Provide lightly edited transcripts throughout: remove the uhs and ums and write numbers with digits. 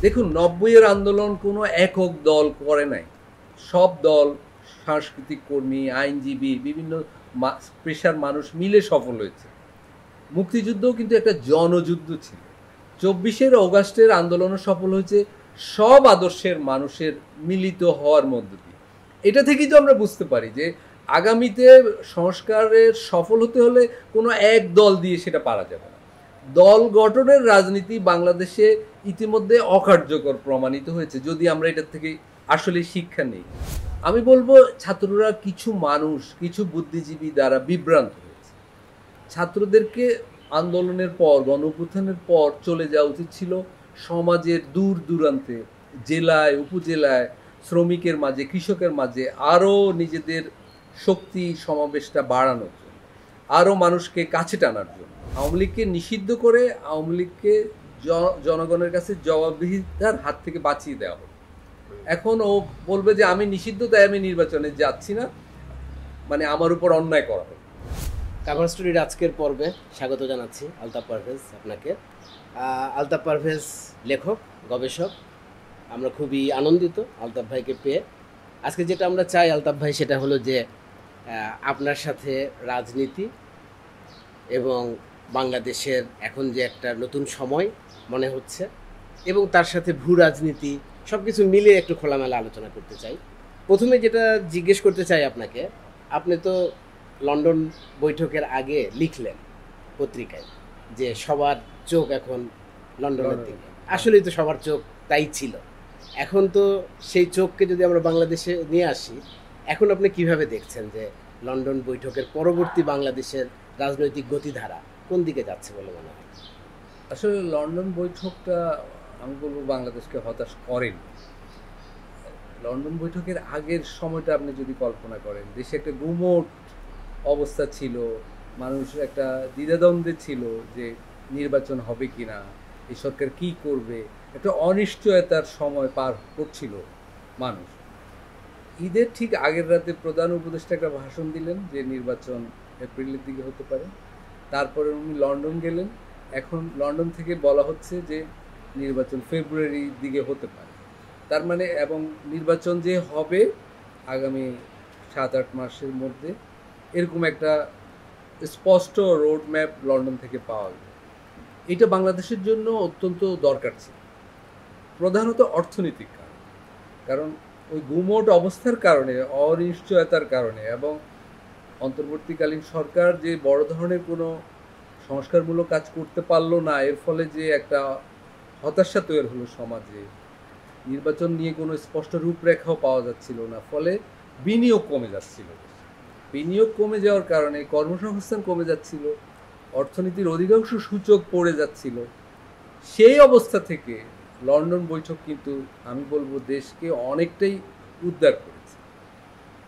দেখুন, ৯০-এর আন্দোলন কোনো একক দল করে নাই। সব দল, সাংস্কৃতিক কর্মী, আইনজীবী, বিভিন্ন পেশার মানুষ মিলে সফল হয়েছে। মুক্তিযুদ্ধও কিন্তু একটা জনযুদ্ধ ছিল। ২৪শে অগাস্টের আন্দোলনও সফল হয়েছে সব আদর্শের মানুষের মিলিত হওয়ার মধ্য দিয়ে। এটা থেকেই তো আমরা বুঝতে পারি যে আগামীতে সংস্কারের সফল হতে হলে কোনো এক দল দিয়ে সেটা পারা যাবে না। দল গঠনের রাজনীতি বাংলাদেশে ইতিমধ্যে অকার্যকর প্রমাণিত হয়েছে, যদি আমরা এটার থেকে আসলে শিক্ষা নেই। আমি বলবো ছাত্ররা কিছু মানুষ, কিছু বুদ্ধিজীবী দ্বারা বিভ্রান্ত হয়েছে। ছাত্রদেরকে আন্দোলনের পর, গণঅভ্যুত্থানের পর চলে যাওয়া উচিত ছিল সমাজের দূর দূরান্তে, জেলায়, উপজেলায়, শ্রমিকের মাঝে, কৃষকের মাঝে আরও নিজেদের শক্তি সমাবেশটা বাড়ানোর জন্য, আরও মানুষকে কাছে টানার জন্য। আওয়ামী লীগকে নিষিদ্ধ করে আওয়ামী লীগকে জনগণের কাছে জবাবদিহিতার হাত থেকে বাঁচিয়ে দেওয়া হবে। এখন ও বলবে যে আমি নিষিদ্ধ, তাই আমি নির্বাচনে যাচ্ছি না, মানে আমার উপর অন্যায় করা হবে। কাভার স্টোরির আজকের পর্বে স্বাগত জানাচ্ছি আলতাফ পারভেজ আপনাকে। আলতাফ পারভেজ লেখক, গবেষক। আমরা খুবই আনন্দিত আলতাফ ভাইকে পেয়ে। আজকে যেটা আমরা চাই আলতাফ ভাই, সেটা হলো যে আপনার সাথে রাজনীতি এবং বাংলাদেশের এখন যে একটা নতুন সময় মনে হচ্ছে, এবং তার সাথে ভূ রাজনীতি সব কিছু মিলিয়ে একটু খোলামেলা আলোচনা করতে চাই। প্রথমে যেটা জিজ্ঞেস করতে চাই আপনাকে, আপনি তো লন্ডন বৈঠকের আগে লিখলেন পত্রিকায় যে সবার চোখ এখন লন্ডনের দিকে। আসলেই তো সবার চোখ তাই ছিল। এখন তো সেই চোখকে যদি আমরা বাংলাদেশে নিয়ে আসি, এখন আপনি কিভাবে দেখছেন যে লন্ডন বৈঠকের পরবর্তী বাংলাদেশের রাজনৈতিক গতিধারা কোন দিকে যাচ্ছে বলে মনে হয়? আসলে লন্ডন বৈঠকটা আমি বলবো বাংলাদেশকে হতাশ করেনি। লন্ডন বৈঠকের আগের সময়টা আপনি যদি কল্পনা করেন, দেশে একটা গুমোট অবস্থা ছিল, মানুষ একটা দ্বিধাদ্বন্দ্বে ছিল যে নির্বাচন হবে কি না, এই সরকার কী করবে, একটা অনিশ্চয়তার সময় পার করছিল মানুষ। ঈদের ঠিক আগের রাতে প্রধান উপদেষ্টা একটা ভাষণ দিলেন যে নির্বাচন এপ্রিলের দিকে হতে পারে। তারপরে উনি লন্ডন গেলেন। এখন লন্ডন থেকে বলা হচ্ছে যে নির্বাচন ফেব্রুয়ারির দিকে হতে পারে। তার মানে, এবং নির্বাচন যে হবে আগামী 7-8 মাসের মধ্যে, এরকম একটা স্পষ্ট রোড ম্যাপ লন্ডন থেকে পাওয়া গেল। এটা বাংলাদেশের জন্য অত্যন্ত দরকার ছিল, প্রধানত অর্থনৈতিক কারণ। কারণ ওই গুমোট অবস্থার কারণে, অনিশ্চয়তার কারণে, এবং অন্তর্বর্তীকালীন সরকার যে বড় ধরনের কোনো সংস্কারমূলক কাজ করতে পারলো না, এর ফলে যে একটা হতাশা তৈরি হলো সমাজে, নির্বাচন নিয়ে কোনো স্পষ্ট রূপরেখাও পাওয়া যাচ্ছিল না, ফলে বিনিয়োগ কমে যাচ্ছিল। বিনিয়োগ কমে যাওয়ার কারণে কর্মসংস্থান কমে যাচ্ছিল, অর্থনীতির অধিকাংশ সূচক পড়ে যাচ্ছিল। সেই অবস্থা থেকে লন্ডন বৈঠক কিন্তু আমি বলবো দেশকে অনেকটাই উদ্ধার করেছে।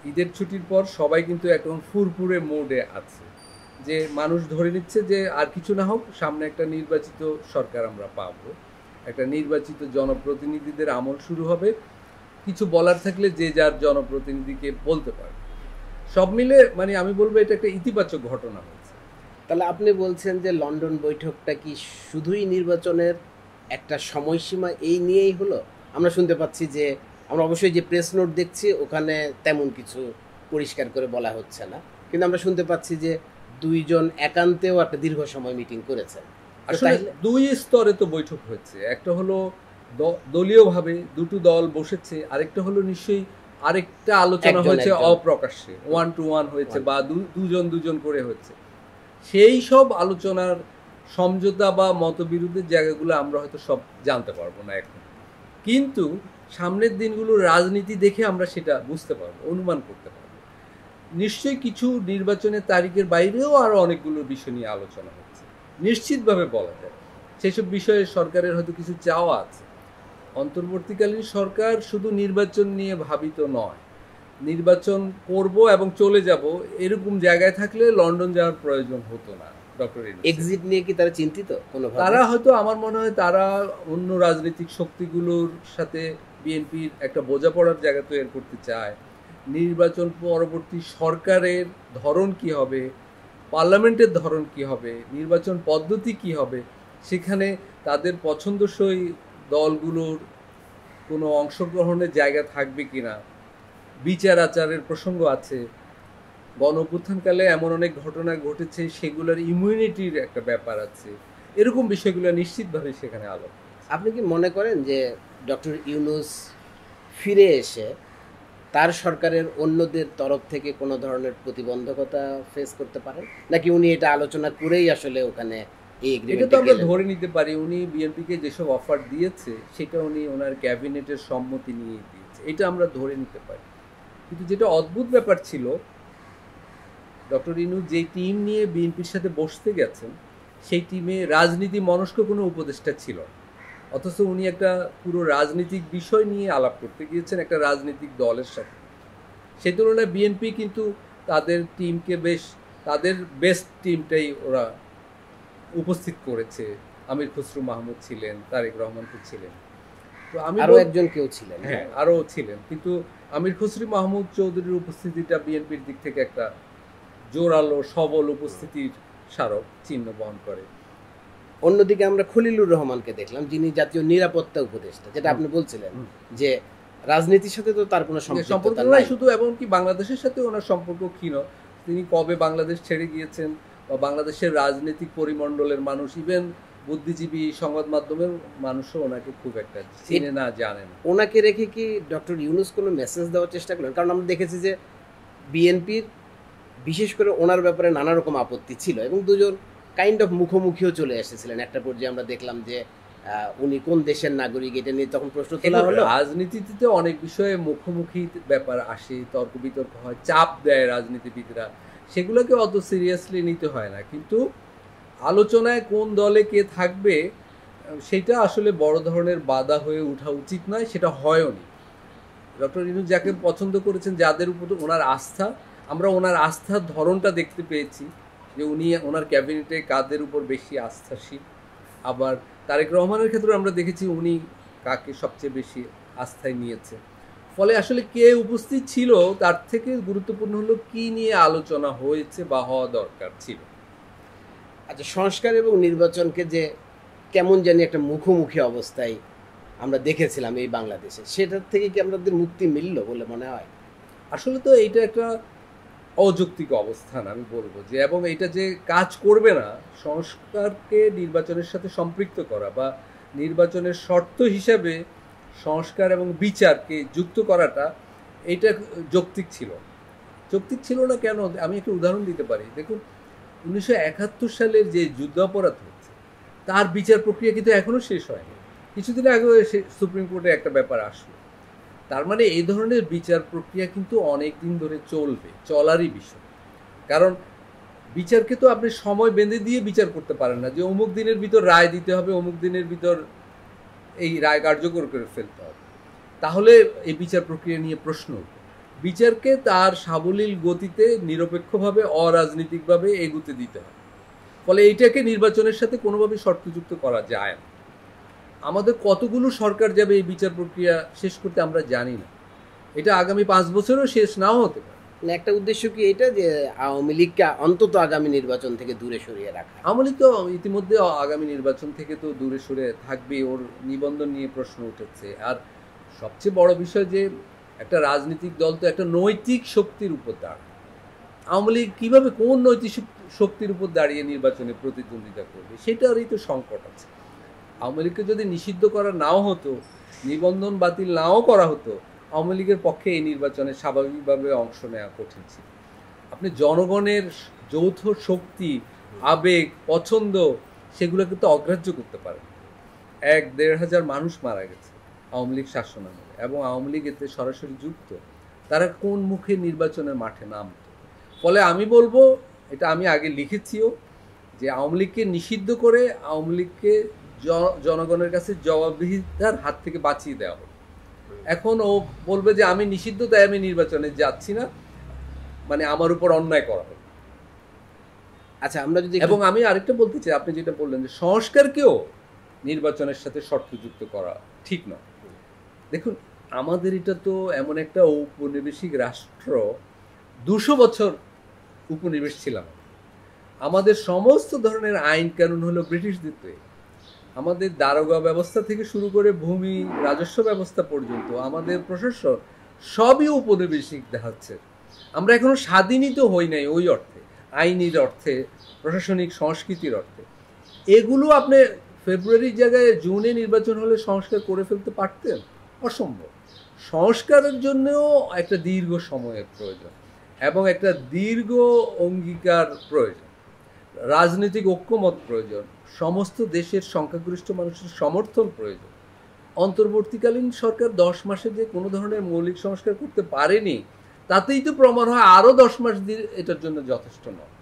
ঈদের ছুটির পর সবাই কিন্তু এখন ফুরফুরে মোডে আছে, যে মানুষ ধরে নিচ্ছে যে আর কিছু না হোক, সামনে একটা নির্বাচিত সরকার আমরা পাবো, একটা নির্বাচিত জনপ্রতিনিধিদের আমল শুরু হবে। কিছু বলার থাকলে যে যার জনপ্রতিনিধিকে বলতে পারবে। সব মিলে মানে আমি বলবো এটা একটা ইতিবাচক ঘটনা হয়েছে। তাহলে আপনি বলছেন যে লন্ডন বৈঠকটা কি শুধুই নির্বাচনের একটা সময়সীমা এই নিয়েই হলো? আমরা শুনতে পাচ্ছি যে, আমরা অবশ্যই যে প্রেস নোট দেখছি ওখানে তেমন কিছু পরিষ্কার করে বলা হচ্ছে না, কিন্তু আমরা শুনতে পাচ্ছি যে দুইজন একান্তেও একটা দীর্ঘ সময় মিটিং করেছেন। আসলে দুই স্তরে তো বৈঠক হয়েছে। একটা হলো দলীয়ভাবে দুটো দল বসেছে, আরেকটা হলো নিশ্চয়ই আরেকটা আলোচনা হয়েছে অপ্রকাশ্যে, 1-to-1 হয়েছে, বা দুজন দুজন করে হয়েছে। সেই সব আলোচনার সমঝোতা বা মতবিরোধের জায়গাগুলো আমরা হয়তো সব জানতে পারবো না এখন, কিন্তু সামনের দিনগুলোর রাজনীতি দেখে আমরা সেটা বুঝতে পারবো, অনুমান করতে পারবো। নিশ্চয়ই কিছু নির্বাচনের তারিখের বাইরেও আরও অনেকগুলো বিষয় নিয়ে আলোচনা হচ্ছে, নিশ্চিতভাবে বলা যায়। সেসব বিষয়ে সরকারের হয়তো কিছু চাওয়া আছে। অন্তর্বর্তীকালীন সরকার শুধু নির্বাচন নিয়ে ভাবিত নয়, নির্বাচন করব এবং চলে যাব এরকম জায়গায় থাকলে লন্ডন যাওয়ার প্রয়োজন হতো না। ডক্টর এক্সিট নিয়ে কি তারা চিন্তিত? তারা হয়তো, আমার মনে হয় তারা অন্য রাজনৈতিক শক্তিগুলোর সাথে বিএনপির একটা বোঝাপড়ার জায়গা তৈরি করতে চায়। নির্বাচন পরবর্তী সরকারের ধরন কি হবে, পার্লামেন্টের ধরন কি হবে, নির্বাচন পদ্ধতি কি হবে, সেখানে তাদের পছন্দসই দলগুলোর কোনো অংশগ্রহণের জায়গা থাকবে কিনা, বিচার আচারের প্রসঙ্গ আছে, গণ অভ্যুত্থানকালে এমন অনেক ঘটনা ঘটেছে সেগুলোর ইমিউনিটির একটা ব্যাপার আছে, এরকম বিষয়গুলো নিশ্চিতভাবে সেখানে আলো। আপনি কি মনে করেন যে ডক্টর ইউনূস ফিরে এসে তার সরকারের অন্যদের তরফ থেকে কোনো ধরনের প্রতিবন্ধকতা ফেস করতে পারেন, নাকি উনি এটা আলোচনা করেই আসলে ওখানে এই এটা তো আমরা এগ্রিমেন্টে ধরে নিতে পারি উনি বিএনপিকে যেসব অফার দিয়েছে সেটা উনি ওনার ক্যাবিনেটের সম্মতি নিয়ে দিয়েছে, এটা আমরা ধরে নিতে পারি। কিন্তু যেটা অদ্ভুত ব্যাপার ছিল, ডক্টর ইউনূস যে টিম নিয়ে বিএনপির সাথে বসতে গেছেন সেই টিমে রাজনীতি মনস্ক কোনো উপদেষ্টা ছিল না। অথচ উনি একটা পুরো রাজনৈতিক বিষয় নিয়ে আলাপ করতে গিয়েছেন একটা রাজনৈতিক দলের সাথে। সেই তুলনায় বিএনপি কিন্তু তাদের টিমকে তাদের বেস্ট টিমটাই ওরা উপস্থিত করেছে। আমির খসরু মাহমুদ ছিলেন, তারেক রহমান ছিলেন, তো আমি আরো একজন কেউ ছিলেন। হ্যাঁ আরও ছিলেন, কিন্তু আমির খসরু মাহমুদ চৌধুরীর উপস্থিতিটা বিএনপির দিক থেকে একটা জোরালো সবল উপস্থিতির স্মারক চিহ্ন বহন করে। অন্যদিকে আমরা খলিলুর রহমানকে দেখলাম, যিনি জাতীয় নিরাপত্তা উপদেষ্টা, যেটা আপনি বলছিলেন যে রাজনীতির সাথে তো তার কোনো সম্পর্ক সম্পর্ক নাই, শুধু এমনকি বাংলাদেশের সাথে ওনার সম্পর্ক ক্ষীণ। তিনি কবে বাংলাদেশ ছেড়ে গিয়েছেন বা বাংলাদেশের রাজনৈতিক পরিমণ্ডলের মানুষ, ইভেন বুদ্ধিজীবী সংবাদ মাধ্যমের মানুষও ওনাকে খুব একটা চিনে না, জানেন। ওনাকে রেখে কি ডক্টর ইউনূস কোনো মেসেজ দেওয়ার চেষ্টা করলেন? কারণ আমরা দেখেছি যে বিএনপির বিশেষ করে ওনার ব্যাপারে নানা রকম আপত্তি ছিল এবং দুজন কাইন্ড অফ মুখোমুখিও চলে এসেছিলেন। একটা পর্যায়ে আমরা দেখলাম যে উনি কোন দেশের নাগরিক, এটা নিয়ে তখন প্রশ্ন তোলা হলো। রাজনীতিতে অনেক বিষয়ে মুখোমুখি ব্যাপার আসে, তর্ক বিতর্ক হয়, চাপ দেয় রাজনীতিবিদরা, সেগুলোকে অত সিরিয়াসলি নিতে হয় না। কিন্তু আলোচনায় কোন দলে কে থাকবে সেটা আসলে বড় ধরনের বাধা হয়ে ওঠা উচিত নয়, সেটা হয়ওনি। ডক্টর ইউনূস যাকে পছন্দ করেছেন, যাদের উপর ওনার আস্থা, আমরা ওনার আস্থার ধরনটা দেখতে পেয়েছি যে উনি ওনার ক্যাবিনেটে কাদের উপর বেশি আস্থাশীল। আবার তারেক রহমানের ক্ষেত্রে আমরা দেখেছি উনি কাকে সবচেয়ে বেশি আস্থায় নিয়েছে। ফলে আসলে কে উপস্থিত ছিল তার থেকে গুরুত্বপূর্ণ হলো কি নিয়ে আলোচনা হয়েছে বা হওয়া দরকার ছিল। আচ্ছা, সংস্কার এবং নির্বাচনকে যে কেমন জানি একটা মুখোমুখি অবস্থায় আমরা দেখেছিলাম এই বাংলাদেশে, সেটার থেকে কি আমাদের মুক্তি মিলল বলে মনে হয়? আসলে তো এইটা একটা অযৌক্তিক অবস্থান আমি বলবো যে, এবং এটা যে কাজ করবে না, সংস্কারকে নির্বাচনের সাথে সম্পৃক্ত করা বা নির্বাচনের শর্ত হিসাবে সংস্কার এবং বিচারকে যুক্ত করাটা, এইটা যৌক্তিক ছিল। যৌক্তিক ছিল না কেন, আমি একটা উদাহরণ দিতে পারি। দেখুন 1971 সালের যে যুদ্ধাপরাধ হচ্ছে তার বিচার প্রক্রিয়া কিন্তু এখনও শেষ হয়নি। কিছুদিন আগে সুপ্রিম কোর্টে একটা ব্যাপার আসলো। তার মানে এই ধরনের বিচার প্রক্রিয়া কিন্তু অনেক দিন ধরে চলবে, চলারই বিষয়। কারণ বিচারকে তো আপনি সময় বেঁধে দিয়ে বিচার করতে পারেন না যে অমুক দিনের ভিতর রায় দিতে হবে, অমুক দিনের ভিতর এই রায় কার্যকর করে ফেলতে হবে। তাহলে এই বিচার প্রক্রিয়া নিয়ে প্রশ্ন উঠবে। বিচারকে তার সাবলীল গতিতে নিরপেক্ষভাবে অরাজনৈতিকভাবে এগুতে দিতে হবে। ফলে এইটাকে নির্বাচনের সাথে কোনোভাবে শর্তযুক্ত করা যায় না। আমাদের কতগুলো সরকার যাবে এই বিচার প্রক্রিয়া শেষ করতে আমরা জানি না, এটা আগামী 5 বছরেও শেষ নাও হতে পারে। একটা উদ্দেশ্য কি এটা যে আওয়ামী লীগকে অন্তত আগামী নির্বাচন থেকে দূরে সরিয়ে রাখা? আওয়ামী লীগ তো ইতিমধ্যে আগামী নির্বাচন থেকে তো দূরে সরে থাকবে, ওর নিবন্ধন নিয়ে প্রশ্ন উঠেছে। আর সবচেয়ে বড় বিষয় যে একটা রাজনৈতিক দল তো একটা নৈতিক শক্তির উপর দাঁড়ায়। আওয়ামী লীগ কীভাবে কোন নৈতিক শক্তির উপর দাঁড়িয়ে নির্বাচনে প্রতিদ্বন্দ্বিতা করবে, সেটারই তো সংকট আছে। আওয়ামী লীগকে যদি নিষিদ্ধ করা নাও হতো, নিবন্ধন বাতিল নাও করা হতো, আওয়ামী লীগের পক্ষে এই নির্বাচনে স্বাভাবিকভাবে অংশ নেওয়া কঠিন ছিল। আপনি জনগণের যৌথ শক্তি, আবেগ, পছন্দ, সেগুলো কিন্তু অগ্রাহ্য করতে পারেন। 1-1.5 হাজার মানুষ মারা গেছে আওয়ামী লীগ শাসনামলে, এবং আওয়ামী লীগ এতে সরাসরি যুক্ত। তারা কোন মুখে নির্বাচনের মাঠে নামত? ফলে আমি বলবো, এটা আমি আগে লিখেছিও, যে আওয়ামী লীগকে নিষিদ্ধ করে আওয়ামী লীগকে জনগণের কাছে জবাবদিহিতার হাত থেকে বাঁচিয়ে দেওয়া হবে। এখন ও বলবে যে আমি নিষিদ্ধ, তাই আমি নির্বাচনে যাচ্ছি না, মানে আমার উপর অন্যায় করা হবে। আচ্ছা, আমরা যদি, এবং আমি আরেকটা বলতে চাই, আপনি যেটা বললেন যে সংস্কারকেও নির্বাচনের সাথে শর্তযুক্ত করা ঠিক নয়। দেখুন, আমাদের এটা তো এমন একটা উপনিবেশিক রাষ্ট্র, 200 বছর উপনিবেশ ছিলাম। আমাদের সমস্ত ধরনের আইন কানুন হলো ব্রিটিশদের তৈরি। আমাদের দারোগা ব্যবস্থা থেকে শুরু করে ভূমি রাজস্ব ব্যবস্থা পর্যন্ত আমাদের প্রশাসন সবই উপনিবেশিক দেখাচ্ছে। আমরা এখনো স্বাধীনই তো হই নাই ওই অর্থে, আইনির অর্থে, প্রশাসনিক সংস্কৃতির অর্থে। এগুলো আপনি ফেব্রুয়ারির জায়গায় জুনে নির্বাচন হলে সংস্কার করে ফেলতে পারতেন? অসম্ভব। সংস্কারের জন্যও একটা দীর্ঘ সময়ের প্রয়োজন এবং একটা দীর্ঘ অঙ্গীকার প্রয়োজন, রাজনৈতিক ঐক্যমত প্রয়োজন, সমস্ত দেশের সংখ্যাগরিষ্ঠ মানুষের সমর্থন প্রয়োজন। অন্তর্বর্তীকালীন সরকার 10 মাসে যে কোনো ধরনের মৌলিক সংস্কার করতে পারেনি, তাতেই তো প্রমাণ হয় আরও 10 মাস দিয়ে এটার জন্য যথেষ্ট নয়।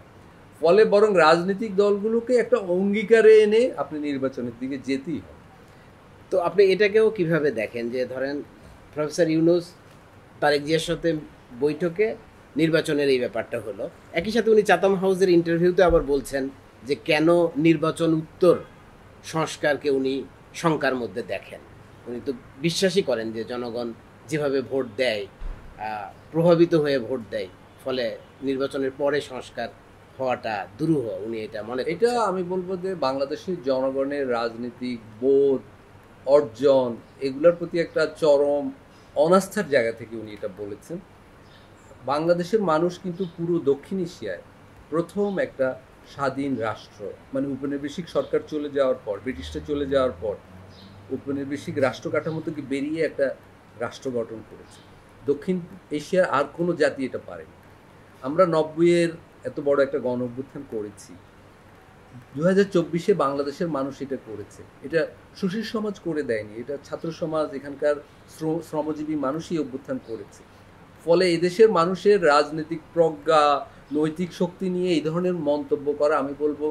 ফলে বরং রাজনৈতিক দলগুলোকে একটা অঙ্গীকারে এনে আপনি নির্বাচনের দিকে যেতেই হবে। তো আপনি এটাকেও কিভাবে দেখেন যে ধরেন প্রফেসর ইউনূস তারেক জিয়ার সাথে বৈঠকে নির্বাচনের এই ব্যাপারটা হলো, একই সাথে উনি চাতাম হাউসের ইন্টারভিউতে আবার বলছেন যে কেন নির্বাচন উত্তর সংস্কারকে উনি শঙ্কার মধ্যে দেখেন। উনি তো বিশ্বাসই করেন যে জনগণ যেভাবে ভোট দেয়, প্রভাবিত হয়ে ভোট দেয়, ফলে নির্বাচনের পরে সংস্কার হওয়াটা দুরূহ। উনি এটা মনে করছেন। এটা আমি বলবো যে বাংলাদেশের জনগণের রাজনৈতিক বোধ, অর্জন, এগুলোর প্রতি একটা চরম অনাস্থার জায়গা থেকে উনি এটা বলেছেন। বাংলাদেশের মানুষ কিন্তু পুরো দক্ষিণ এশিয়ায় প্রথম একটা স্বাধীন রাষ্ট্র, মানে উপনিবেশিক সরকার চলে যাওয়ার পর, ব্রিটিশরা চলে যাওয়ার পর উপনিবেশিক রাষ্ট্র কাঠামো থেকে বেরিয়ে একটা রাষ্ট্র গঠন করেছে। দক্ষিণ এশিয়ার আর কোনো জাতি এটা পারেনি। আমরা 90-এর এত বড় একটা গণ অভ্যুত্থান করেছি, 2024-এ বাংলাদেশের মানুষ এটা করেছে। এটা সুশীল সমাজ করে দেয়নি, এটা ছাত্র সমাজ, এখানকার শ্রমজীবী মানুষই অভ্যুত্থান করেছে। ফলে এদেশের মানুষের রাজনৈতিক প্রজ্ঞা, নৈতিক শক্তি নিয়ে এই ধরনের মন্তব্য করা, আমি বলবো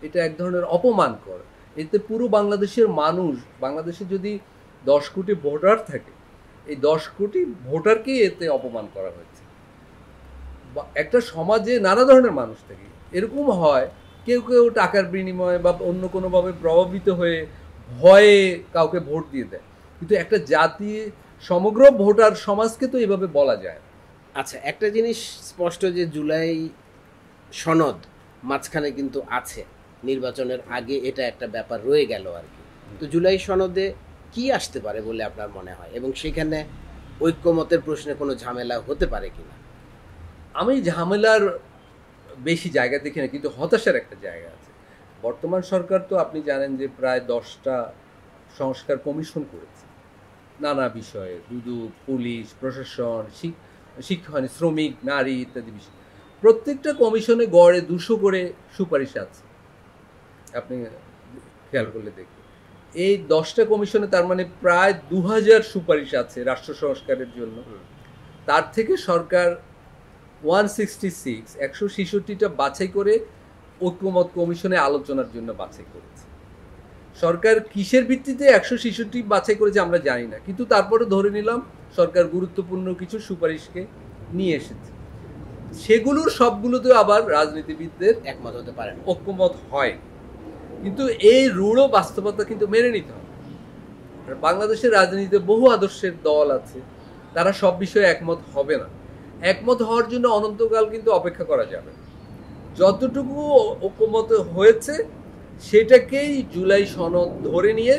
এটা এক ধরনের অপমান করা। এতে পুরো বাংলাদেশের মানুষ, বাংলাদেশে যদি 10 কোটি ভোটার থাকে, এই 10 কোটি ভোটারকেই এতে অপমান করা হয়েছে। একটা সমাজে নানা ধরনের মানুষ থাকে, এরকম হয় কেউ কেউ টাকার বিনিময়ে বা অন্য কোনোভাবে প্রভাবিত হয়ে ভয়ে কাউকে ভোট দিয়ে দেয়, কিন্তু একটা জাতি, সমগ্র ভোটার সমাজকে তো এভাবে বলা যায়। আচ্ছা, একটা জিনিস স্পষ্ট যে জুলাই সনদ মাঝখানে কিন্তু আছে, নির্বাচনের আগে এটা একটা ব্যাপার রয়ে গেল আর কি। তো জুলাই সনদে কি আসতে পারে বলে আপনার মনে হয়, এবং সেখানে ঐক্যমতের প্রশ্নে কোনো ঝামেলা হতে পারে কিনা? আমি ঝামেলার বেশি জায়গা দেখি না, কিন্তু হতাশার একটা জায়গা আছে। বর্তমান সরকার তো আপনি জানেন যে প্রায় 10টা সংস্কার কমিশন করেছে নানা বিষয়ে, দুদক, পুলিশ, প্রশাসন, শিক্ষণ, শ্রমিক, নারী ইত্যাদি বিষয়। প্রত্যেকটা কমিশনে গড়ে 200 করে সুপারিশ আছে, আপনি খেয়াল করলে দেখবেন। এই 10টা কমিশনে তার মানে প্রায় 2000 সুপারিশ আছে রাষ্ট্র সংস্কারের জন্য। তার থেকে সরকার 166টা বাছাই করে ঐক্যমত কমিশনে আলোচনার জন্য বাছাই করেছে। সরকার কিসের ভিত্তিতে 166 বাছাই করেছে আমরা জানি না, কিন্তু তারপরে ধরে নিলাম সরকার গুরুত্বপূর্ণ কিছু সুপারিশকে নিয়ে এসেছে। সেগুলোর সবগুলোতে আবার রাজনীতিবিদদের একমত হতে পারে, ঐক্যমত হয়। কিন্তু এই রূঢ় বাস্তবতা কিন্তু মেনে নিতে হবে। বাংলাদেশের রাজনীতিতে বহু আদর্শের দল আছে, তারা সব বিষয়ে একমত হবে না। একমত হওয়ার জন্য অনন্তকাল কিন্তু অপেক্ষা করা যাবে। যতটুকু ঐক্যমত হয়েছে সেটাকেই জুলাই সনদ ধরে নিয়ে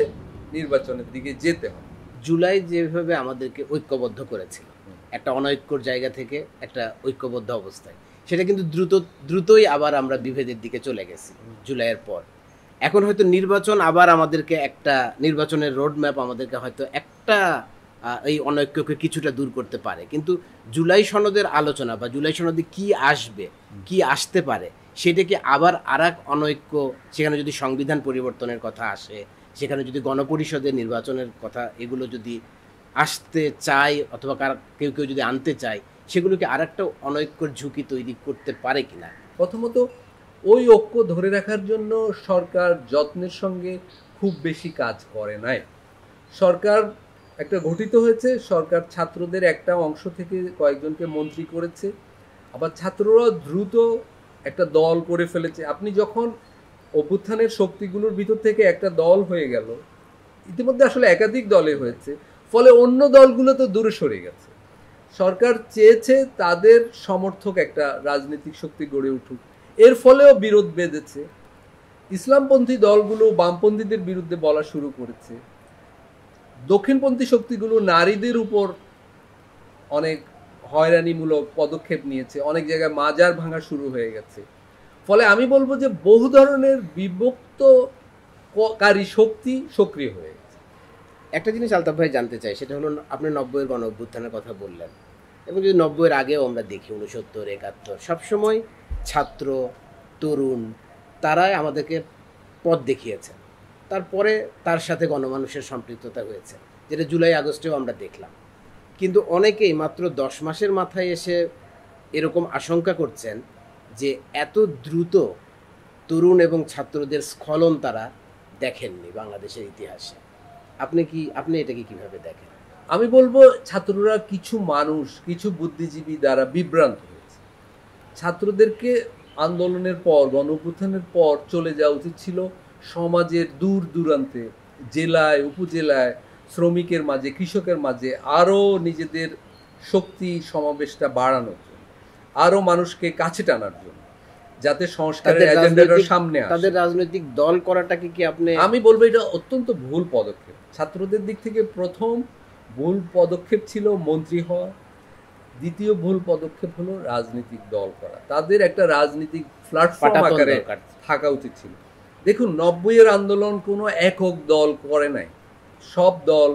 নির্বাচনের দিকে যেতে হবে। জুলাই যেভাবে আমাদেরকে ঐক্যবদ্ধ করেছিল, একটা অনৈক্যর জায়গা থেকে একটা ঐক্যবদ্ধ অবস্থায়, সেটা কিন্তু দ্রুতই আবার আমরা বিভেদের দিকে চলে গেছি জুলাইয়ের পর। এখন হয়তো নির্বাচন আবার আমাদেরকে একটা নির্বাচনের রোডম্যাপ আমাদেরকে হয়তো একটা এই অনৈক্যকে কিছুটা দূর করতে পারে, কিন্তু জুলাই সনদের আলোচনা বা জুলাই সনদে কি আসবে, কি আসতে পারে, সেটা কি আবার আর এক অনৈক্য, সেখানে যদি সংবিধান পরিবর্তনের কথা আসে, সেখানে যদি গণপরিষদের নির্বাচনের কথা এগুলো যদি আসতে চায় অথবা কেউ কেউ যদি আনতে চায়, সেগুলোকে আর একটা অনৈক্যর ঝুঁকি তৈরি করতে পারে কিনা? প্রথমত ওই ঐক্য ধরে রাখার জন্য সরকার যত্নের সঙ্গে খুব বেশি কাজ করে নাই। সরকার একটা গঠিত হয়েছে, সরকার ছাত্রদের একটা অংশ থেকে কয়েকজনকে মন্ত্রী করেছে, আবার ছাত্ররা দ্রুত একটা দল করে ফেলেছে। আপনি যখন অভ্যুত্থানের শক্তিগুলোর ভিতর থেকে একটা দল হয়ে গেল, ইতিমধ্যে আসলে একাধিক দলে হয়েছে, ফলে অন্য দলগুলো তো দূরে সরে গেছে। সরকার চেয়েছে তাদের সমর্থক একটা রাজনৈতিক শক্তি গড়ে উঠুক, এর ফলেও বিরোধ বেঁধেছে। ইসলামপন্থী দলগুলো বামপন্থীদের বিরুদ্ধে বলা শুরু করেছে, দক্ষিণপন্থী শক্তিগুলো নারীদের উপর অনেক হয়রানিমূলক পদক্ষেপ নিয়েছে, অনেক জায়গায় মাজার ভাঙা শুরু হয়ে গেছে। ফলে আমি বলবো যে বহু ধরনের বিভক্তকারী শক্তি সক্রিয় হয়ে গেছে। একটা জিনিস আলতাফ ভাই জানতে চাই, সেটা হলো আপনি 90-এর গণ অভ্যুত্থানের কথা বললেন, এবং যদি 90-এর আগেও আমরা দেখি 69, 71 সবসময় ছাত্র, তরুণ তারাই আমাদেরকে পথ দেখিয়েছেন। তারপরে তার সাথে গণমানুষের সম্পৃক্ততা হয়েছে, যেটা জুলাই আগস্টেও আমরা দেখলাম। কিন্তু অনেকেই মাত্র 10 মাসের মাথায় এসে এরকম আশঙ্কা করছেন যে এত দ্রুত তরুণ এবং ছাত্রদের স্খলন তারা দেখেননি বাংলাদেশের ইতিহাসে। আপনি এটাকে কিভাবে দেখেন? আমি বলবো ছাত্ররা কিছু মানুষ, কিছু বুদ্ধিজীবী দ্বারা বিভ্রান্ত হয়েছে। ছাত্রদেরকে আন্দোলনের পর, গণ অভ্যুত্থানের পর চলে যাওয়া উচিত ছিল সমাজের দূর দূরান্তে, জেলায়, উপজেলায়, শ্রমিকের মাঝে, কৃষকের মাঝে আরও নিজেদের শক্তি সমাবেশটা বাড়ানোর জন্য, আরও মানুষকে কাছে টানার জন্য, যাতে সংস্কারের এজেন্ডাটা সামনে আসে। তাদের রাজনৈতিক দল করাটাকে কি আপনি? আমি বলবো এটা অত্যন্ত ভুল পদক্ষেপ। ছাত্রদের দিক থেকে প্রথম ভুল পদক্ষেপ ছিল মন্ত্রী হওয়া, দ্বিতীয় ভুল পদক্ষেপ হলো রাজনৈতিক দল করা। তাদের একটা রাজনৈতিক প্ল্যাটফর্ম আকারে থাকা উচিত ছিল। দেখুন, 90-এর আন্দোলন কোনো একক দল করে নাই, সব দল,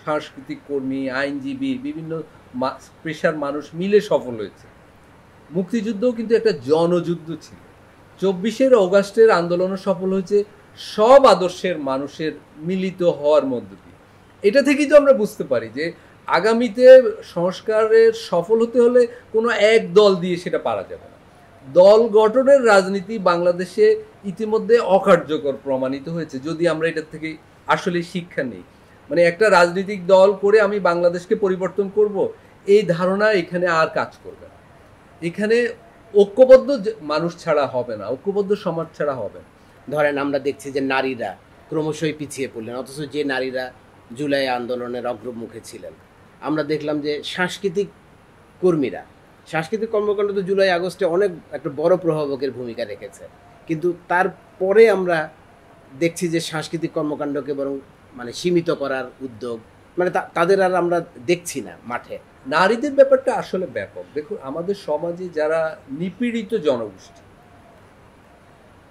সাংস্কৃতিক কর্মী, আইনজীবী, বিভিন্ন পেশার মানুষ মিলে সফল হয়েছে। মুক্তিযুদ্ধও কিন্তু একটা জনযুদ্ধ ছিল। 24 অগাস্টের আন্দোলনও সফল হয়েছে সব আদর্শের মানুষের মিলিত হওয়ার মধ্য দিয়ে। এটা থেকেই তো আমরা বুঝতে পারি যে আগামীতে সংস্কারের সফল হতে হলে কোনো এক দল দিয়ে সেটা পারা যাবে না। দল গঠনের রাজনীতি বাংলাদেশে ইতিমধ্যে অকার্যকর প্রমাণিত হয়েছে, যদি আমরা এটার থেকে আসলে শিক্ষা নেই। মানে একটা রাজনৈতিক দল করে আমি বাংলাদেশকে পরিবর্তন করব, এই ধারণা এখানে আর কাজ করবে না। এখানে ঐক্যবদ্ধ মানুষ ছাড়া হবে না, ঐক্যবদ্ধ সমাজ ছাড়া হবে না। ধরেন আমরা দেখছি যে নারীরা ক্রমশই পিছিয়ে পড়লেন, অথচ যে নারীরা জুলাই আন্দোলনের অগ্রমুখে ছিলেন। আমরা দেখলাম যে সাংস্কৃতিক কর্মীরা, সাংস্কৃতিক কর্মকাণ্ড তো জুলাই আগস্টে অনেক একটা বড় প্রভাবকের ভূমিকা রেখেছে, কিন্তু তারপরে আমরা দেখছি যে সাংস্কৃতিক কর্মকাণ্ডকে বরং সীমিত করার উদ্যোগ, তাদের আর আমরা দেখছি না মাঠে। নারীদের ব্যাপারটা আসলে ব্যাপক। দেখুন, আমাদের সমাজে যারা নিপীড়িত জনগোষ্ঠী,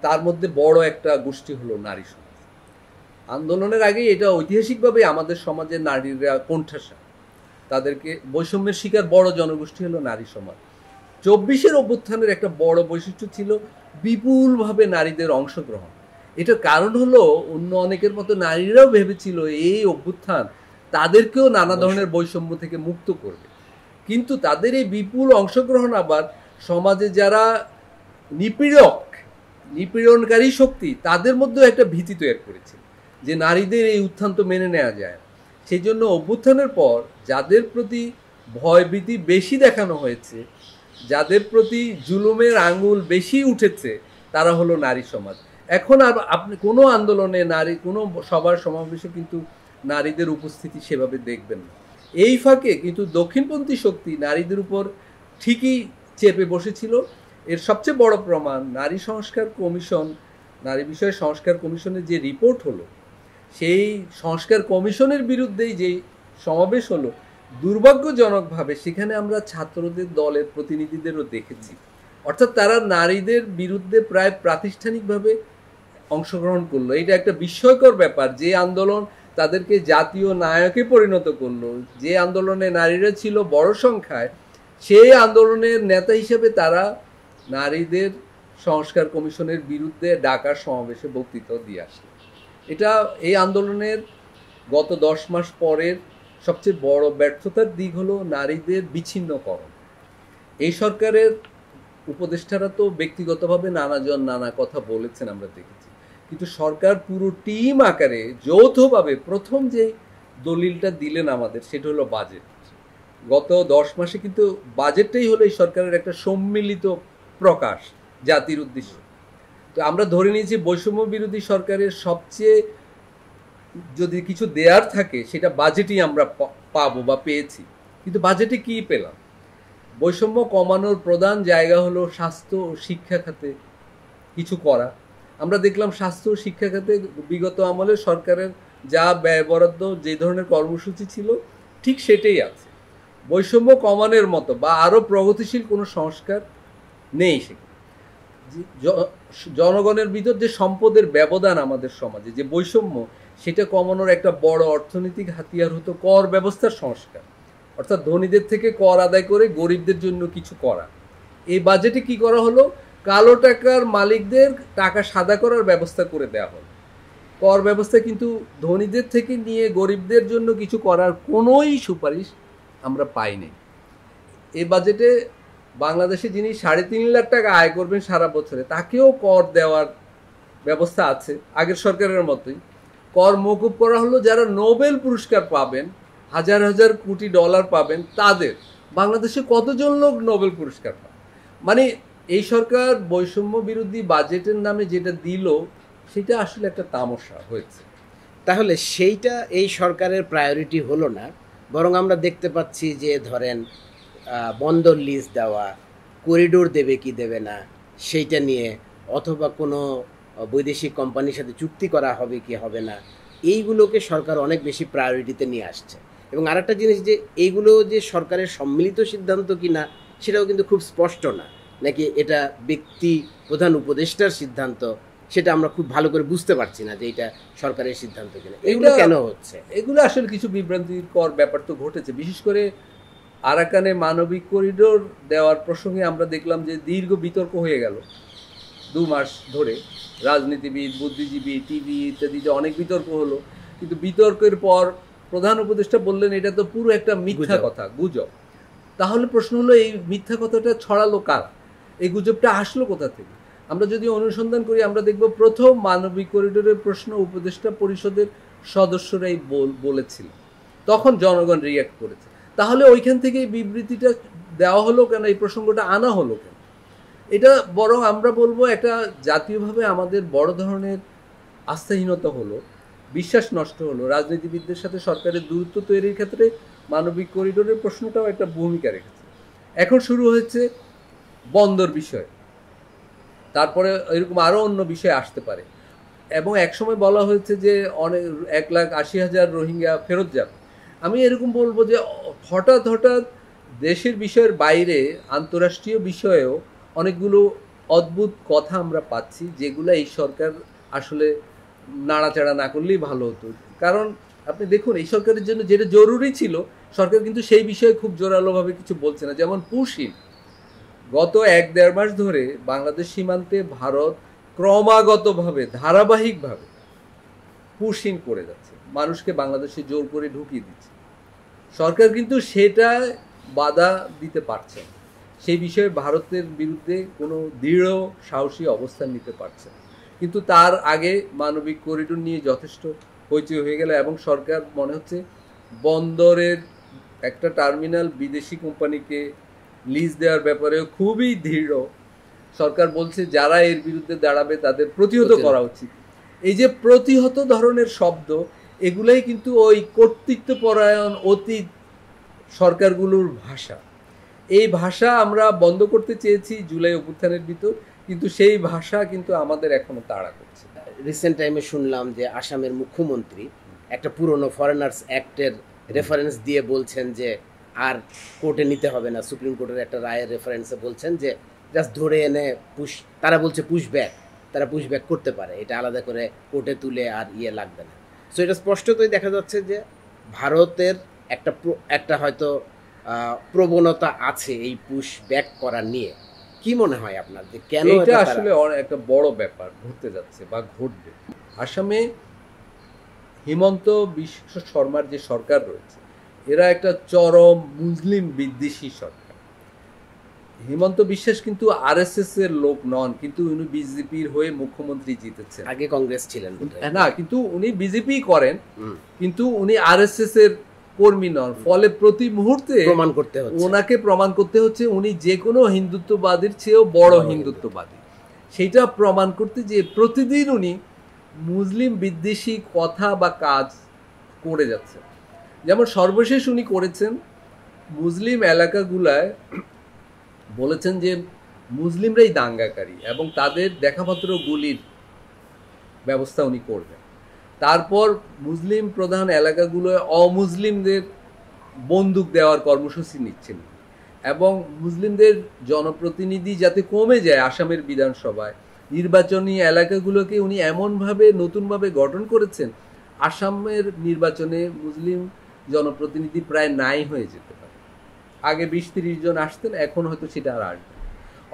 তার মধ্যে বড় একটা গোষ্ঠী হলো নারী সমাজ। আন্দোলনের আগে এটা ঐতিহাসিকভাবে আমাদের সমাজের নারীরা কোণঠাসা, তাদেরকে বৈষম্যের শিকার বড় জনগোষ্ঠী হলো নারী সমাজ। 24-এর অভ্যুত্থানের একটা বড় বৈশিষ্ট্য ছিল বিপুলভাবে নারীদের অংশগ্রহণ। এটার কারণ হলো অন্য অনেকের মতো নারীরাও ভেবেছিল এই অভ্যুত্থান তাদেরকেও নানা ধরনের বৈষম্য থেকে মুক্ত করবে, কিন্তু তাদের এই বিপুল অংশগ্রহণ আবার সমাজে যারা নিপীড়নকারী শক্তি, তাদের মধ্যেও একটা ভীতি তৈরি করেছে যে নারীদের এই উত্থান তো মেনে নেওয়া যায়। সেই জন্য অভ্যুত্থানের পর যাদের প্রতি ভয়ভীতি বেশি দেখানো হয়েছে, যাদের প্রতি জুলুমের আঙুল বেশি উঠেছে, তারা হলো নারী সমাজ। এখন আর আপনি কোনো আন্দোলনে, নারী কোনো সবার সমাবেশে কিন্তু নারীদের উপস্থিতি সেভাবে দেখবেন না। এই ফাঁকে কিন্তু দক্ষিণপন্থী শক্তি নারীদের উপর ঠিকই চেপে বসেছিল। এর সবচেয়ে বড় প্রমাণ নারী সংস্কার কমিশন, নারী বিষয়ে সংস্কার কমিশনের যে রিপোর্ট হলো, সেই সংস্কার কমিশনের বিরুদ্ধেই যেই সমাবেশ হলো, দুর্ভাগ্যজনকভাবে সেখানে আমরা ছাত্রদের দলের প্রতিনিধিদেরও দেখেছি। অর্থাৎ তারা নারীদের বিরুদ্ধে প্রায় প্রাতিষ্ঠানিকভাবে অংশগ্রহণ করলো। এটা একটা বিস্ময়কর ব্যাপার। যে আন্দোলন তাদেরকে জাতীয় নায়কে পরিণত করলো, যে আন্দোলনে নারীরা ছিল বড় সংখ্যায়, সেই আন্দোলনের নেতা হিসেবে তারা নারীদের সংস্কার কমিশনের বিরুদ্ধে ঢাকার সমাবেশে বক্তৃতা দিয়ে আসে। এটা এই আন্দোলনের গত 10 মাস পরের সবচেয়ে বড় ব্যর্থতার দিক হলো নারীদের বিচ্ছিন্নকরণ। এই সরকারের উপদেষ্টারা তো ব্যক্তিগতভাবে নানা কথা বলেছেন, আমরা দেখেছি, কিন্তু সরকার পুরো টিম আকারে যৌথভাবে প্রথম যে দলিলটা দিলেন আমাদের, সেটা হলো বাজেট। গত 10 মাসে কিন্তু বাজেটটাই হলো এই সরকারের একটা সম্মিলিত প্রকাশ জাতির উদ্দেশ্যে। তো আমরা ধরে নিয়েছি বৈষম্য বিরোধী সরকারের সবচেয়ে যদি কিছু দেয়ার থাকে সেটা বাজেটই আমরা পাবো বা পেয়েছি। কিন্তু বাজেটে কি পেলাম? বৈষম্য কমানোর প্রধান জায়গা হলো স্বাস্থ্য ও শিক্ষা খাতে কিছু করা। আমরা দেখলাম স্বাস্থ্য ও শিক্ষা খাতে বিগত আমলে সরকারের যা ব্যয় বরাদ্দ যে ধরনের কর্মসূচি ছিল ঠিক সেটাই আছে। বৈষম্য কমানোর মতো বা আরও প্রগতিশীল কোনো সংস্কার নেই সেখানে। জনগণের ভিতর যে সম্পদের ব্যবধান আমাদের সমাজে, যে বৈষম্য, সেটা কমানোর একটা বড় অর্থনৈতিক হাতিয়ার হতো কর ব্যবস্থার সংস্কার, অর্থাৎ ধনীদের থেকে কর আদায় করে গরিবদের জন্য কিছু করা। এই বাজেটে কি করা হলো? কালো টাকার মালিকদের টাকা সাদা করার ব্যবস্থা করে দেওয়া হলো। কর ব্যবস্থা কিন্তু ধনীদের থেকে নিয়ে গরিবদের জন্য কিছু করার কোনোই সুপারিশ আমরা পাইনি। এই বাজেটে বাংলাদেশে যিনি 3.5 লাখ টাকা আয় করবেন সারা বছরে, তাকেও কর দেওয়ার ব্যবস্থা আছে আগের সরকারের মতোই। কর মওকুফ করা হলো যারা নোবেল পুরস্কার পাবেন, হাজার হাজার কোটি ডলার পাবেন, তাদের। বাংলাদেশে কতজন লোক নোবেল পুরস্কার পান? মানে এই সরকার বৈষম্য বিরোধী বাজেটের নামে যেটা দিল, সেটা আসলে একটা তামাশা হয়েছে। তাহলে সেইটা এই সরকারের প্রায়োরিটি হলো না, বরং আমরা দেখতে পাচ্ছি যে ধরেন বন্দর লিজ দেওয়া, করিডোর দেবে কি দেবে না সেইটা নিয়ে, অথবা কোনো বৈদেশিক কোম্পানির সাথে চুক্তি করা হবে কি হবে না, এইগুলোকে সরকার অনেক বেশি প্রায়োরিটিতে নিয়ে আসছে। এবং আরেকটা জিনিস, যে এইগুলো যে সরকারের সম্মিলিত সিদ্ধান্ত কি না সেটাও কিন্তু খুব স্পষ্ট না, নাকি এটা ব্যক্তি প্রধান উপদেষ্টার সিদ্ধান্ত, সেটা আমরা খুব ভালো করে বুঝতে পারছি না যে এটা সরকারের সিদ্ধান্ত কিনা। এগুলো কেন হচ্ছে? এগুলো আসলে কিছু বিভ্রান্তিকর ব্যাপার তো ঘটেছে। বিশেষ করে আরাকানে মানবিক করিডোর দেওয়ার প্রসঙ্গে আমরা দেখলাম যে দীর্ঘ বিতর্ক হয়ে গেল 2 মাস ধরে। রাজনীতিবিদ, বুদ্ধিজীবী, টিভি ইত্যাদিতে অনেক বিতর্ক হলো, কিন্তু বিতর্কের পর প্রধান উপদেষ্টা বললেন এটা তো পুরো একটা মিথ্যা কথা, গুজব। তাহলে প্রশ্ন হলো, এই মিথ্যা কথাটা ছড়ালো কারা? এই গুজবটা আসলো কোথা থেকে? আমরা যদি অনুসন্ধান করি, আমরা দেখব প্রথম মানবিক করিডোরের প্রশ্ন উপদেষ্টা পরিষদের সদস্যরাই বলেছিলেন, তখন জনগণ রিয়াক্ট করেছে। তাহলে ওইখান থেকে এই বিবৃতিটা দেওয়া হলো কেন, এই প্রসঙ্গটা আনা হলো কেন? এটা বরং আমরা বলবো একটা জাতীয়ভাবে আমাদের বড় ধরনের আস্থাহীনতা হলো, বিশ্বাস নষ্ট হলো। রাজনীতিবিদদের সাথে সরকারের দূরত্ব তৈরির ক্ষেত্রে মানবিক করিডোরের প্রশ্নটাও একটা ভূমিকা রেখেছে। এখন শুরু হয়েছে বন্দর বিষয়, তারপরে এরকম আরও অন্য বিষয় আসতে পারে। এবং একসময় বলা হয়েছে যে 1,80,000 রোহিঙ্গা ফেরত যাবে। আমি এরকম বলবো যে হঠাৎ হঠাৎ দেশের বিষয়ের বাইরে আন্তঃরাষ্ট্রীয় বিষয়েও অনেকগুলো অদ্ভুত কথা আমরা পাচ্ছি, যেগুলো এই সরকার আসলে নাড়াচাড়া না করলেই ভালো হতো। কারণ আপনি দেখুন, এই সরকারের জন্য যেটা জরুরি ছিল, সরকার কিন্তু সেই বিষয়ে খুব জোরালোভাবে কিছু বলছে না। যেমন পুশিন, গত 1-1.5 মাস ধরে বাংলাদেশ সীমান্তে ভারত ক্রমাগতভাবে ধারাবাহিকভাবে পুশিন করে যাচ্ছে, মানুষকে বাংলাদেশে জোর করে ঢুকিয়ে দিচ্ছে। সরকার কিন্তু সেটা বাধা দিতে পারছে না, সেই বিষয়ে ভারতের বিরুদ্ধে কোনো দৃঢ় সাহসী অবস্থান নিতে পারছে না। কিন্তু তার আগে মানবিক করিডোর নিয়ে যথেষ্ট হইচই হয়ে গেল, এবং সরকার মনে হচ্ছে বন্দরের একটা টার্মিনাল বিদেশি কোম্পানিকে লিজ দেওয়ার ব্যাপারেও খুবই দৃঢ়। সরকার বলছে যারা এর বিরুদ্ধে দাঁড়াবে তাদের প্রতিহত করা উচিত। এই যে প্রতিহত ধরনের শব্দ, এগুলাই কিন্তু ওই কর্তৃত্বপরায়ণ অতীত সরকারগুলোর ভাষা। এই ভাষা আমরা বন্ধ করতে চেয়েছি জুলাই অভ্যুত্থানের ভিতর, কিন্তু সেই ভাষা কিন্তু আমাদের এখনো তাড়া করছে। রিসেন্ট টাইমে শুনলাম যে আসামের মুখ্যমন্ত্রী একটা পুরনো ফরেনার্স অ্যাক্টের রেফারেন্স দিয়ে বলছেন যে আর কোর্টে নিতে হবে না, সুপ্রিম কোর্টের একটা রায়ের রেফারেন্সে বলছেন যে জাস্ট ধরে এনে তারা বলছে পুশব্যাক, তারা পুশব্যাক করতে পারে, এটা আলাদা করে কোর্টে তুলে আর লাগবে না। সো এটা স্পষ্টতই দেখা যাচ্ছে যে ভারতের একটা হয়তো প্রবণতা আছে এই পুশব্যাক করা নিয়ে। কি মনে হয় আপনার, যে কেন এটা আসলে একটা বড় ব্যাপার ঘটতে যাচ্ছে বা ঘটবে? আসামে হিমন্ত বিশ্ব শর্মার যে সরকার রয়েছে, এরা একটা চরম মুসলিম বিদ্বেষী সরকার। হিমন্ত বিশ্বাস কিন্তু আরএসএস এর লোক নন, কিন্তু উনি বিজেপির হয়ে মুখ্যমন্ত্রী জিতেছেন। আগে কংগ্রেস ছিলেন না, কিন্তু উনি বিজেপি করেন, কিন্তু উনি আরএসএস এর কর্মী নন। ফলে প্রতি মুহূর্তে ওনাকে প্রমাণ করতে হচ্ছে উনি যে কোনো হিন্দুত্ববাদীর চেয়েও বড় হিন্দুত্ববাদী। সেটা প্রমাণ করতে যে প্রতিদিন উনি মুসলিম বিদ্বেষী কথা বা কাজ করে যাচ্ছেন। যেমন সর্বশেষ উনি করেছেন মুসলিম এলাকাগুলায় বলেছেন যে মুসলিমরাই দাঙ্গাকারী, এবং তাদের দেখামাত্র গুলির ব্যবস্থা উনি করবেন। তারপর মুসলিম প্রধান এলাকাগুলোয় অমুসলিমদের বন্দুক দেওয়ার কর্মসূচি নিচ্ছেন এবং মুসলিমদের জনপ্রতিনিধি যাতে কমে যায় আসামের বিধানসভায়, নির্বাচনী এলাকাগুলোকে উনি এমনভাবে নতুনভাবে গঠন করেছেন, আসামের নির্বাচনে মুসলিম জনপ্রতিনিধি প্রায় নাই হয়ে যেতে পারে। আগে 20-30 জন আসতেন, এখন হয়তো সেটা আর আসবে।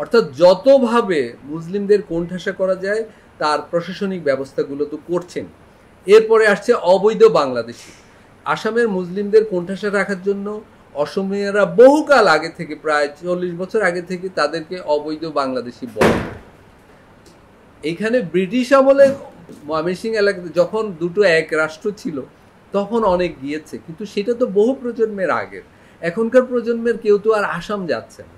অর্থাৎ যতভাবে মুসলিমদের কোণঠাসা করা যায় তার প্রশাসনিক ব্যবস্থাগুলো তো করছেন। এরপরে আসছে অবৈধ বাংলাদেশি। আসামের মুসলিমদের কোণঠাসা রাখার জন্য অসমীয়ারা বহুকাল আগে থেকে, প্রায় 40 বছর আগে থেকে তাদেরকে অবৈধ বাংলাদেশি বলে। এইখানে ব্রিটিশ আমলে ময়মনসিংহ এলাকাতে যখন দুটো এক রাষ্ট্র ছিল তখন অনেক গিয়েছে, কিন্তু সেটা তো বহু প্রজন্মের আগের। এখনকার প্রজন্মের কেউ তো আর আসাম যাচ্ছে না।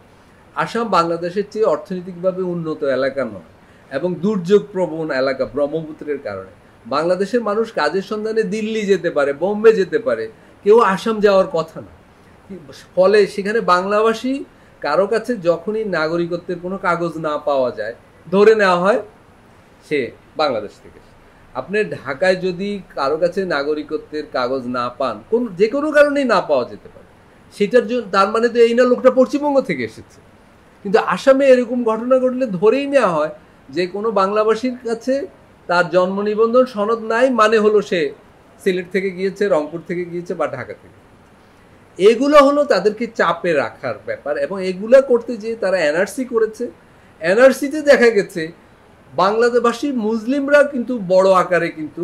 আসাম বাংলাদেশের চেয়ে অর্থনৈতিকভাবে উন্নত এলাকা নয় এবং দুর্যোগ প্রবণ এলাকা ব্রহ্মপুত্রের কারণে। বাংলাদেশের মানুষ কাজের সন্ধানে দিল্লি যেতে পারে, বোম্বে যেতে পারে, কেউ আসাম যাওয়ার কথা না। ফলে সেখানে বাংলাভাষী কারো কাছে যখনই নাগরিকত্বের কোনো কাগজ না পাওয়া যায়, ধরে নেওয়া হয় সে বাংলাদেশ থেকে। আপনি ঢাকায় যদি কারো কাছে নাগরিকত্বের কাগজ না পান, যে কোনো কারণেই না পাওয়া যেতে পারে, সেটার জন্য তার মানে তো এই না লোকটা পশ্চিমবঙ্গ থেকে এসেছে। কিন্তু আসামে এরকম ঘটনা ঘটলে ধরেই নেওয়া হয় যে কোনো বাংলাভাষীর কাছে তার জন্ম নিবন্ধন সনদ নাই, মানে হলো সে সিলেট থেকে গিয়েছে, রংপুর থেকে গিয়েছে বা ঢাকা থেকে। এগুলো হলো তাদেরকে চাপে রাখার ব্যাপার এবং এগুলা করতে যেয়ে তারা এনআরসি করেছে। এনআরসিতে দেখা গেছে বাংলাদেশী মুসলিমরা কিন্তু বড় আকারে কিন্তু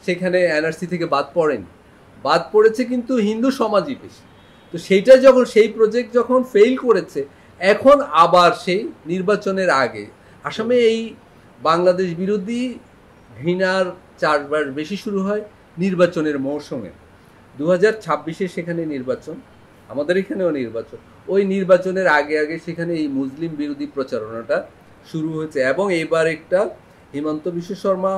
সেখানে এনআরসি থেকে বাদ পড়েনি, বাদ পড়েছে কিন্তু হিন্দু সমাজই বেশি। তো সেইটা যখন, সেই প্রজেক্ট যখন ফেল করেছে, এখন আবার সেই নির্বাচনের আগে আসামে এই বাংলাদেশ বিরোধী ঘৃণার চারবার বেশি শুরু হয় নির্বাচনের মৌসুমে। 2026-এ সেখানে নির্বাচন, আমাদের এখানেও নির্বাচন। ওই নির্বাচনের আগে আগে সেখানে এই মুসলিম বিরোধী প্রচারণাটা শুরু হয়েছে এবং এবার একটা হিমন্ত বিশ্ব শর্মা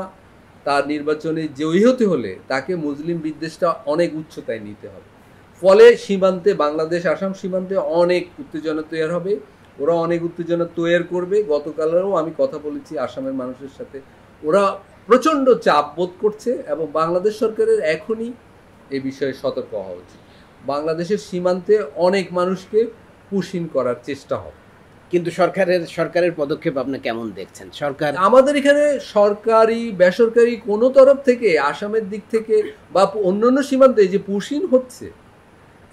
তার নির্বাচনে জয়ী হতে হলে তাকে মুসলিম বিদ্বেষটা অনেক উচ্চতায় নিতে হবে। ফলে সীমান্তে, বাংলাদেশ আসাম সীমান্তে অনেক উত্তেজনা তৈরি হবে, ওরা অনেক উত্তেজনা তৈরি করবে। গতকালেও আমি কথা বলেছি আসামের মানুষের সাথে, ওরা প্রচণ্ড চাপ বোধ করছে এবং বাংলাদেশ সরকারের এখনই এই বিষয়ে সতর্ক হওয়া উচিত। বাংলাদেশের সীমান্তে অনেক মানুষকে পুশিন করার চেষ্টা হবে। কিন্তু সরকারের পদক্ষেপ আপনি কেমন দেখছেন? সরকার, আমাদের এখানে সরকারি বেসরকারি কোনো তরফ থেকে, আসামের দিক থেকে বা অন্যান্য সীমান্তে যে পুশিন হচ্ছে,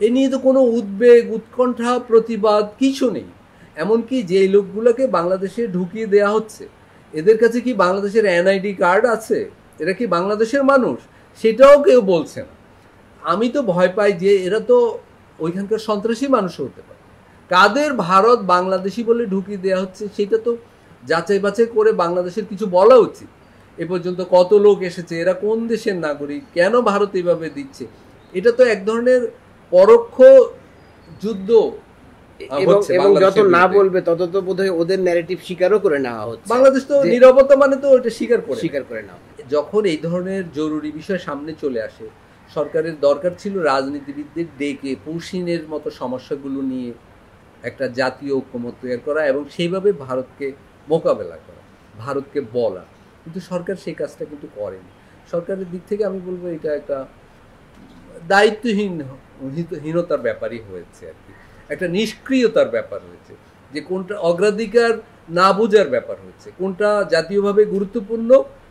এ নিয়ে তো কোনো উদ্বেগ, উৎকণ্ঠা, প্রতিবাদ কিছু নেই। এমনকি যে লোকগুলোকে বাংলাদেশে ঢুকিয়ে দেয়া হচ্ছে, এদের কাছে কি বাংলাদেশের এনআইডি কার্ড আছে? এরা কি বাংলাদেশের মানুষ? সেটাও কেউ বলছে না। আমি তো ভয় পাই যে এরা তো ওইখানকার সন্ত্রাসী মানুষও হতে পারে। কাদের ভারত বাংলাদেশি বলে ঢুকিয়ে দেওয়া হচ্ছে সেটা তো যাচাই বাছাই করে বাংলাদেশের কিছু বলা উচিত। এ পর্যন্ত কত লোক এসেছে, এরা কোন দেশের নাগরিক, কেন ভারত এইভাবে দিচ্ছে? এটা তো এক ধরনের পরোক্ষ যুদ্ধ। এবং যত না বলবে তত তো বোধহয় ওদের ন্যারেটিভ স্বীকারও করে নেওয়া হচ্ছে। বাংলাদেশ তো নীরবতা মানে তো এটা স্বীকার করে নেওয়া। যখন এই ধরনের জরুরি বিষয় সামনে চলে আসে, সরকারের দরকার ছিল রাজনীতিবিদদের ডেকে পুশিনের মতো সমস্যাগুলো নিয়ে একটা জাতীয় ঐক্যমত তৈরি করা এবং সেইভাবে ভারতকে মোকাবেলা করা, ভারতকে বলা। কিন্তু সরকার সেই কাজটা কিন্তু করেনি। সরকারের দিক থেকে আমি বলবো এটা একটা দায়িত্বহীনতার ব্যাপারই হয়েছে আর কি, একটা নিষ্ক্রিয়তার ব্যাপার হয়েছে, যে কোনটা অগ্রাধিকার না বোঝার ব্যাপার হয়েছে, কোনটা জাতীয়ভাবে গুরুত্বপূর্ণ,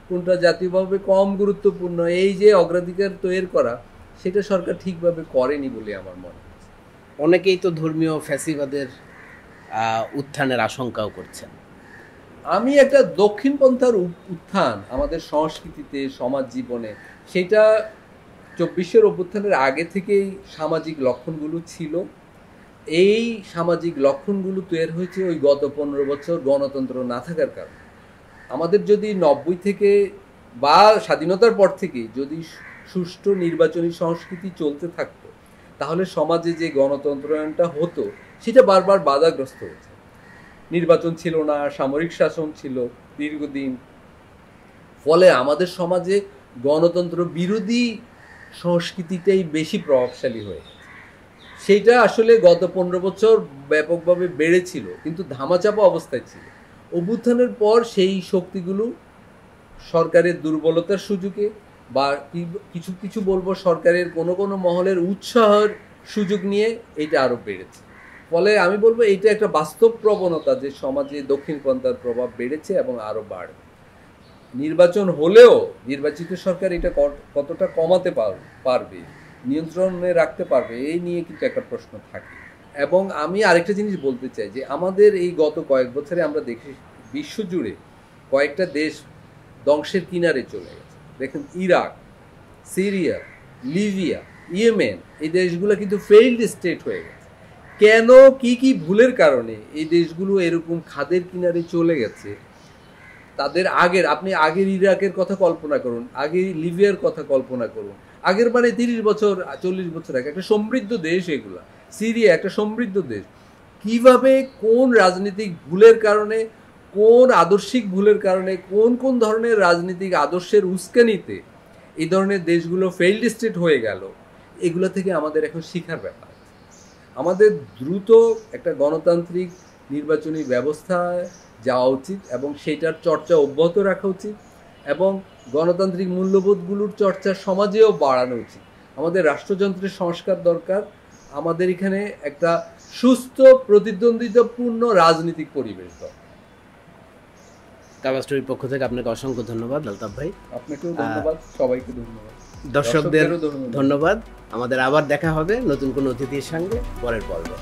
কোনটা জাতীয়ভাবে কম গুরুত্বপূর্ণ, এই যে অগ্রাধিকার তৈরি করা, সেটা সরকার ঠিকভাবে করেনি বলে আমার মনে হচ্ছে। অনেকেই তো ধর্মীয় ফ্যাসিবাদের উত্থানের আশঙ্কাও করছেন। আমি একটা দক্ষিণপন্থার উত্থান আমাদের সংস্কৃতিতে, সমাজ জীবনে, সেটা 24-এর অভ্যুত্থানের আগে থেকেই সামাজিক লক্ষণগুলো ছিল। এই সামাজিক লক্ষণগুলো তৈরি হয়েছে ওই গত 15 বছর গণতন্ত্র না থাকার কারণে। আমাদের যদি 90 থেকে বা স্বাধীনতার পর থেকে যদি সুষ্ঠু নির্বাচনী সংস্কৃতি চলতে থাকতো, তাহলে সমাজে যে গণতন্ত্রায়নটা হতো সেটা বারবার বাধাগ্রস্ত হয়েছে। নির্বাচন ছিল না, সামরিক শাসন ছিল দীর্ঘদিন। ফলে আমাদের সমাজে গণতন্ত্র বিরোধী সংস্কৃতিটাই বেশি প্রভাবশালী হয়ে গেছে। সেইটা আসলে গত 15 বছর ব্যাপকভাবে বেড়েছিল, কিন্তু ধামাচাপা অবস্থায় ছিল। অভ্যুত্থানের পর সেই শক্তিগুলো সরকারের দুর্বলতার সুযোগে বা কিছু কিছু বলবো সরকারের কোনো কোনো মহলের উৎসাহের সুযোগ নিয়ে এটা আরও বেড়েছে। ফলে আমি বলবো এইটা একটা বাস্তব প্রবণতা যে সমাজে দক্ষিণপন্থার প্রভাব বেড়েছে এবং আরও বাড়বে। নির্বাচন হলেও নির্বাচিত সরকার এটা কতটা কমাতে পারবে, নিয়ন্ত্রণে রাখতে পারবে, এই নিয়ে কিন্তু একটা প্রশ্ন থাকে। এবং আমি আরেকটা জিনিস বলতে চাই যে আমাদের এই গত কয়েক বছরে আমরা দেখি বিশ্বজুড়ে কয়েকটা দেশ ধ্বংসের কিনারে চলে গেছে। দেখেন ইরাক, সিরিয়া, লিবিয়া, ইয়েমেন, এই দেশগুলো কিন্তু ফেইল্ড স্টেট হয়ে গেছে। কেন, কি কি ভুলের কারণে এই দেশগুলো এরকম খাদের কিনারে চলে গেছে? তাদের আপনি আগের ইরাকের কথা কল্পনা করুন, আগের লিবিয়ার কথা কল্পনা করুন, আগের 30 বছর 40 বছর আগে একটা সমৃদ্ধ দেশ এগুলা। সিরিয়া একটা সমৃদ্ধ দেশ। কিভাবে কোন রাজনৈতিক ভুলের কারণে, কোন আদর্শিক ভুলের কারণে, কোন কোন ধরনের রাজনৈতিক আদর্শের উস্কানিতে এই ধরনের দেশগুলো ফেইল্ড স্টেট হয়ে গেল, এগুলো থেকে আমাদের এখন শিখার ব্যাপার। আমাদের দ্রুত একটা গণতান্ত্রিক নির্বাচনী ব্যবস্থায় যাওয়া উচিত এবং সেইটার চর্চা অব্যাহত রাখা উচিত এবং গণতান্ত্রিক মূল্যবোধগুলোর চর্চা সমাজেও বাড়ানো উচিত। আমাদের রাষ্ট্রযন্ত্রের সংস্কার দরকার। আমাদের এখানে একটা সুস্থ প্রতিদ্বন্দ্বিতাপূর্ণ রাজনৈতিক পরিবেশ দরকার। কাবা স্টোরির পক্ষ থেকে আপনাকে অসংখ্য ধন্যবাদ আলতাফ ভাই। আপনাকেও ধন্যবাদ, সবাইকে ধন্যবাদ, দর্শকদের ধন্যবাদ। আমাদের আবার দেখা হবে নতুন কোনো অতিথির সঙ্গে পরের পর্বে।